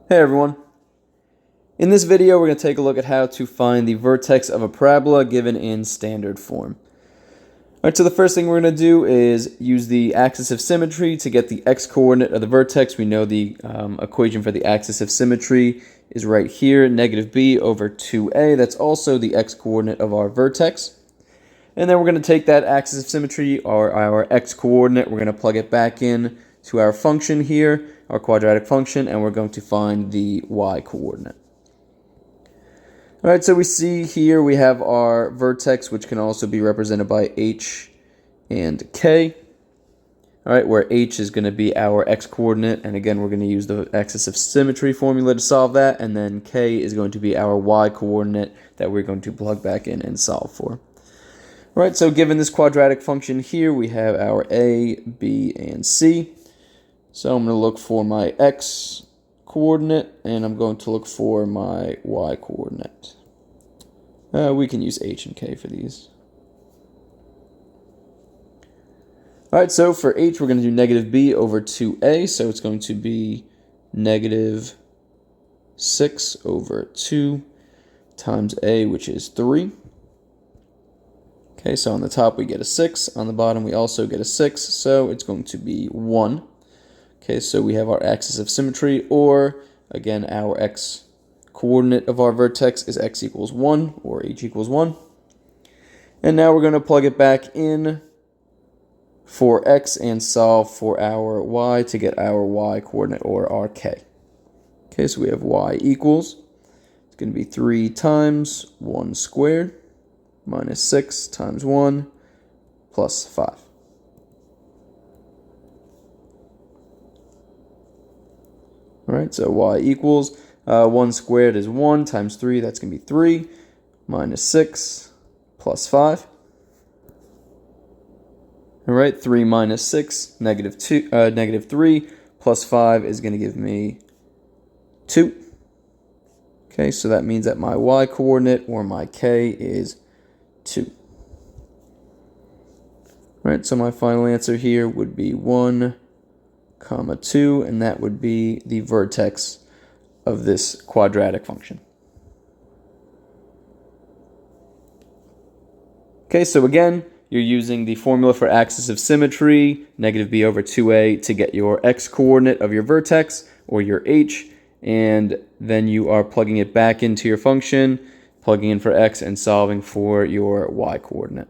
Hey everyone. In this video, we're going to take a look at how to find the vertex of a parabola given in standard form. Alright, so the first thing we're going to do is use the axis of symmetry to get the x-coordinate of the vertex. We know the equation for the axis of symmetry is right here, negative b over 2a. That's also the x-coordinate of our vertex. And then we're going to take that axis of symmetry, or our x-coordinate, we're going to plug it back in to our function here, our quadratic function, and we're going to find the y-coordinate. Alright, so we see here we have our vertex, which can also be represented by h and k. Alright, where h is going to be our x-coordinate, and again we're going to use the axis of symmetry formula to solve that, and then k is going to be our y-coordinate that we're going to plug back in and solve for. Alright, so given this quadratic function here, we have our a, b, and c. So I'm going to look for my x-coordinate, and I'm going to look for my y-coordinate. We can use h and k for these. Alright, so for h, we're going to do negative b over 2a, so it's going to be negative 6 over 2 times a, which is 3. Okay, so on the top we get a 6, on the bottom we also get a 6, so it's going to be 1. Okay, so we have our axis of symmetry, or again, our x-coordinate of our vertex is x equals 1, or h equals 1. And now we're going to plug it back in for x and solve for our y to get our y-coordinate, or our k. Okay, so we have y equals, it's going to be 3 times 1 squared minus 6 times 1 plus 5. Alright, so y equals 1 squared is 1 times 3, that's going to be 3, minus 6 plus 5. Alright, 3 minus 6, negative 3, plus 5 is going to give me 2. Okay, so that means that my y-coordinate, or my k, is 2. Alright, so my final answer here would be 1, 2, and that would be the vertex of this quadratic function. Okay, so again, you're using the formula for axis of symmetry, negative b over 2a, to get your x-coordinate of your vertex, or your h, and then you are plugging it back into your function, plugging in for x and solving for your y-coordinate.